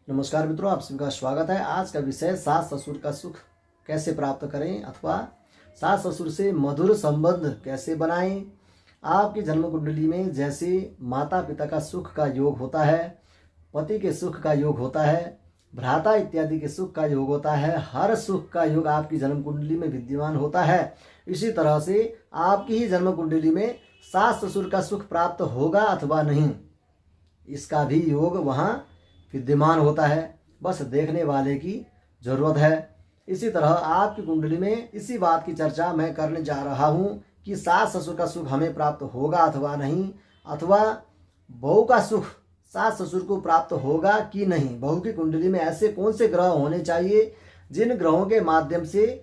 नमस्कार मित्रों, आप सभी का स्वागत है। आज का विषय सास ससुर का सुख कैसे प्राप्त करें अथवा सास ससुर से मधुर संबंध कैसे बनाएं। आपकी जन्म कुंडली में जैसे माता पिता का सुख का योग होता है, पति के सुख का योग होता है, भ्राता इत्यादि के सुख का योग होता है, हर सुख का योग आपकी जन्म कुंडली में विद्यमान होता है। इसी तरह से आपकी ही जन्म कुंडली में सास ससुर का सुख प्राप्त होगा अथवा नहीं, इसका भी योग वहाँ विद्यमान होता है। बस देखने वाले की जरूरत है। इसी तरह आपकी कुंडली में इसी बात की चर्चा मैं करने जा रहा हूँ कि सास ससुर का सुख हमें प्राप्त होगा अथवा नहीं, अथवा बहू का सुख सास ससुर को प्राप्त होगा कि नहीं। बहू की कुंडली में ऐसे कौन से ग्रह होने चाहिए जिन ग्रहों के माध्यम से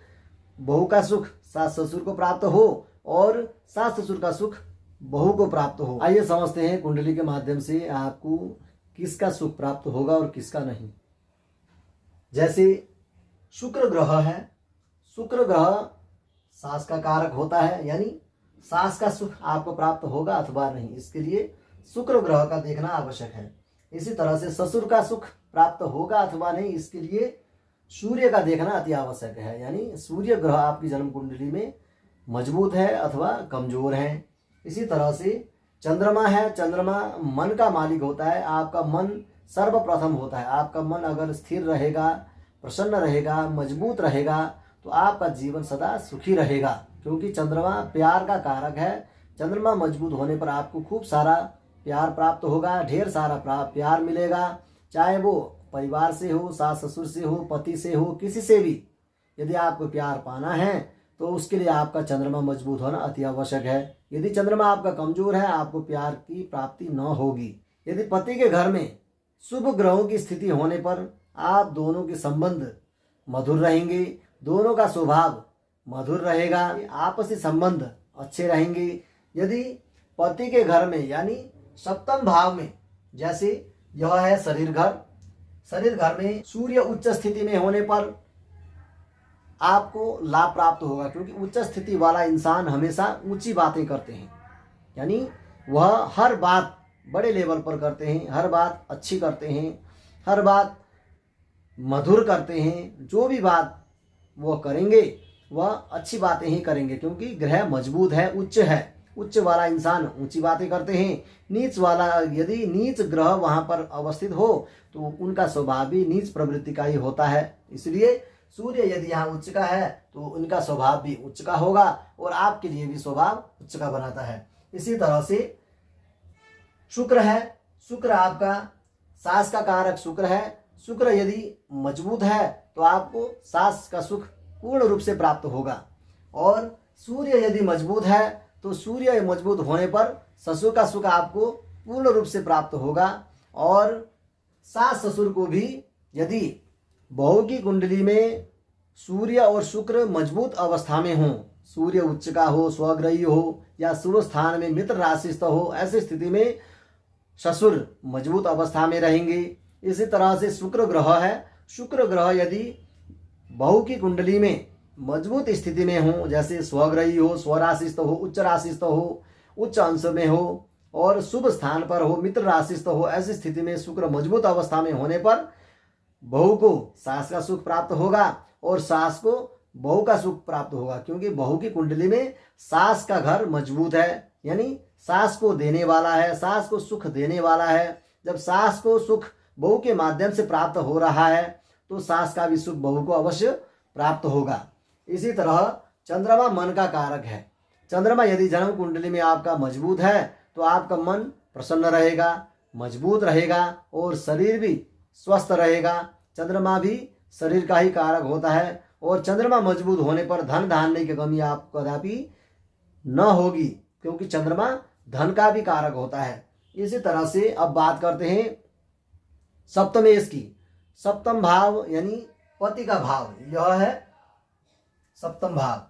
बहू का सुख सास ससुर को प्राप्त हो और सास ससुर का सुख बहू को प्राप्त हो। आइए समझते हैं कुंडली के माध्यम से आपको किसका सुख प्राप्त होगा और किसका नहीं। जैसे शुक्र ग्रह है, शुक्र ग्रह सास का कारक होता है, यानी सास का सुख आपको प्राप्त होगा अथवा नहीं, इसके लिए शुक्र ग्रह का देखना आवश्यक है। इसी तरह से ससुर का सुख प्राप्त होगा अथवा नहीं, इसके लिए सूर्य का देखना अति आवश्यक है, यानी सूर्य ग्रह आपकी जन्म कुंडली में मजबूत है अथवा कमजोर है। इसी तरह से चंद्रमा है, चंद्रमा मन का मालिक होता है। आपका मन सर्वप्रथम होता है। आपका मन अगर स्थिर रहेगा, प्रसन्न रहेगा, मजबूत रहेगा तो आपका जीवन सदा सुखी रहेगा, क्योंकि चंद्रमा प्यार का कारक है। चंद्रमा मजबूत होने पर आपको खूब सारा प्यार प्राप्त होगा, ढेर सारा प्यार मिलेगा, चाहे वो परिवार से हो, सास ससुर से हो, पति से हो, किसी से भी। यदि आपको प्यार पाना है तो उसके लिए आपका चंद्रमा मजबूत होना अति आवश्यक है। यदि चंद्रमा आपका कमजोर है, आपको प्यार की प्राप्ति न होगी। यदि पति के घर में शुभ ग्रहों की स्थिति होने पर आप दोनों के संबंध मधुर रहेंगे, दोनों का स्वभाव मधुर रहेगा, आपसी संबंध अच्छे रहेंगे। यदि पति के घर में यानी सप्तम भाव में, जैसे यह है शरीर घर, शरीर घर में सूर्य उच्च स्थिति में होने पर आपको लाभ प्राप्त होगा, क्योंकि उच्च स्थिति वाला इंसान हमेशा ऊंची बातें करते हैं, यानी वह हर बात बड़े लेवल पर करते हैं, हर बात अच्छी करते हैं, हर बात मधुर करते हैं। जो भी बात वो करेंगे वह अच्छी बातें ही करेंगे, क्योंकि ग्रह मजबूत है, उच्च है। उच्च वाला इंसान ऊंची बातें करते हैं। नीच वाला, यदि नीच ग्रह वहाँ पर अवस्थित हो तो उनका स्वभाव भी नीच प्रवृत्ति का ही होता है। इसलिए सूर्य यदि यहाँ उच्च का है तो उनका स्वभाव भी उच्च का होगा और आपके लिए भी स्वभाव उच्च का बनाता है। इसी तरह से शुक्र है, शुक्र आपका सास का कारक शुक्र है। शुक्र यदि मजबूत है तो आपको सास का सुख पूर्ण रूप से प्राप्त होगा, और सूर्य यदि मजबूत है तो सूर्य मजबूत होने पर ससुर का सुख आपको पूर्ण रूप से प्राप्त होगा। और सास ससुर को भी, यदि बहू की कुंडली में सूर्य और शुक्र मजबूत अवस्था में हो, सूर्य उच्च का हो, स्वग्रही हो या शुभ स्थान में मित्र राशिस्थ हो, ऐसी स्थिति में ससुर मजबूत अवस्था में रहेंगे। इसी तरह से शुक्र ग्रह है, शुक्र ग्रह यदि बहू की कुंडली में मजबूत स्थिति में हो, जैसे स्वग्रही हो, स्वराशिस्थ हो, उच्च राशिस्थ हो, उच्च अंश में हो और शुभ स्थान पर हो, मित्र राशिस्थ हो, ऐसी स्थिति में शुक्र मजबूत अवस्था में होने पर बहू को सास का सुख प्राप्त होगा और सास को बहू का सुख प्राप्त होगा, क्योंकि बहू की कुंडली में सास का घर मजबूत है, यानी सास को देने वाला है, सास को सुख देने वाला है। जब सास को सुख बहू के माध्यम से प्राप्त हो रहा है तो सास का भी सुख बहू को अवश्य प्राप्त होगा। इसी तरह चंद्रमा मन का कारक है। चंद्रमा यदि जन्म कुंडली में आपका मजबूत है तो आपका मन प्रसन्न रहेगा, मजबूत रहेगा और शरीर भी स्वस्थ रहेगा। चंद्रमा भी शरीर का ही कारक होता है और चंद्रमा मजबूत होने पर धन धान्य की कमी आपको कदापि न होगी, क्योंकि चंद्रमा धन का भी कारक होता है। इसी तरह से अब बात करते हैं सप्तमेश की। सप्तम भाव यानी पति का भाव, यह है सप्तम भाव।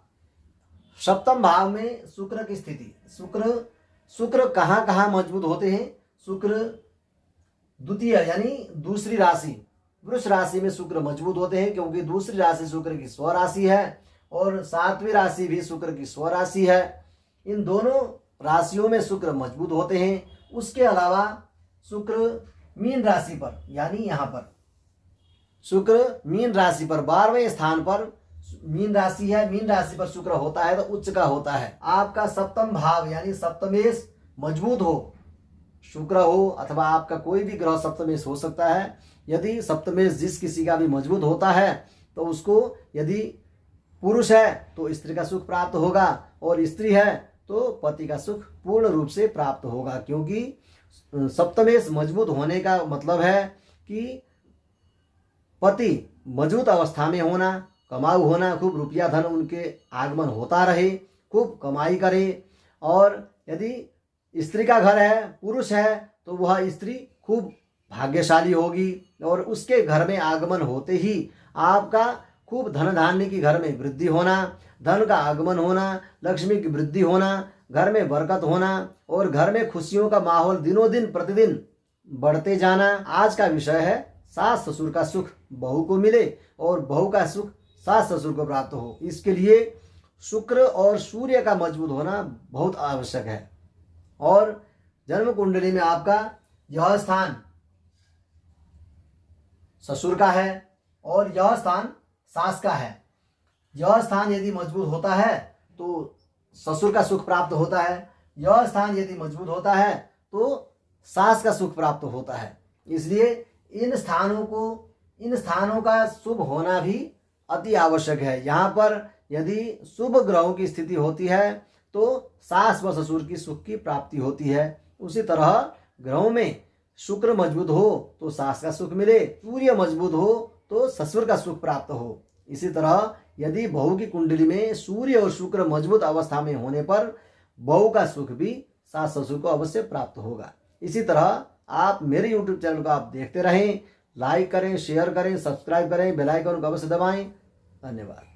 सप्तम भाव में शुक्र की स्थिति। शुक्र कहाँ कहाँ मजबूत होते हैं? शुक्र द्वितीय यानी दूसरी राशि वृष राशि में शुक्र मजबूत होते हैं, क्योंकि दूसरी राशि शुक्र की स्वराशि है और सातवीं राशि भी शुक्र की स्वराशि है। इन दोनों राशियों में शुक्र मजबूत होते हैं। उसके अलावा शुक्र मीन राशि पर यानी यहाँ पर शुक्र मीन राशि पर 12वें स्थान पर, मीन राशि है, मीन राशि पर शुक्र होता है तो उच्च का होता है। आपका सप्तम भाव यानी सप्तमेश मजबूत हो, शुक्र हो अथवा आपका कोई भी ग्रह सप्तमेश हो सकता है। यदि सप्तमेश जिस किसी का भी मजबूत होता है तो उसको, यदि पुरुष है तो स्त्री का सुख प्राप्त होगा और स्त्री है तो पति का सुख पूर्ण रूप से प्राप्त होगा। क्योंकि सप्तमेश मजबूत होने का मतलब है कि पति मजबूत अवस्था में होना, कमाऊ होना, खूब रुपया धन उनके आगमन होता रहे, खूब कमाई करे। और यदि स्त्री का घर है, पुरुष है, तो वह स्त्री खूब भाग्यशाली होगी और उसके घर में आगमन होते ही आपका खूब धन धान्य की घर में वृद्धि होना, धन का आगमन होना, लक्ष्मी की वृद्धि होना, घर में बरकत होना और घर में खुशियों का माहौल दिनों दिन प्रतिदिन बढ़ते जाना। आज का विषय है सास ससुर का सुख बहू को मिले और बहू का सुख सास ससुर को प्राप्त हो। इसके लिए शुक्र और सूर्य का मजबूत होना बहुत आवश्यक है। और जन्म कुंडली में आपका यह स्थान ससुर का है और यह स्थान सास का है। यह स्थान यदि मजबूत होता है तो ससुर का सुख प्राप्त होता है, यह स्थान यदि मजबूत होता है तो सास का सुख प्राप्त होता है। इसलिए इन स्थानों का शुभ होना भी अति आवश्यक है। यहाँ पर यदि शुभ ग्रहों की स्थिति होती है तो सास व ससुर की सुख की प्राप्ति होती है। उसी तरह ग्रहों में शुक्र मजबूत हो तो सास का सुख मिले, सूर्य मजबूत हो तो ससुर का सुख प्राप्त हो। इसी तरह यदि बहू की कुंडली में सूर्य और शुक्र मजबूत अवस्था में होने पर बहू का सुख भी सास ससुर को अवश्य प्राप्त होगा। इसी तरह आप मेरे YouTube चैनल को आप देखते रहें, लाइक करें, शेयर करें, सब्सक्राइब करें, बेल आइकन को अवश्य दबाएं। धन्यवाद।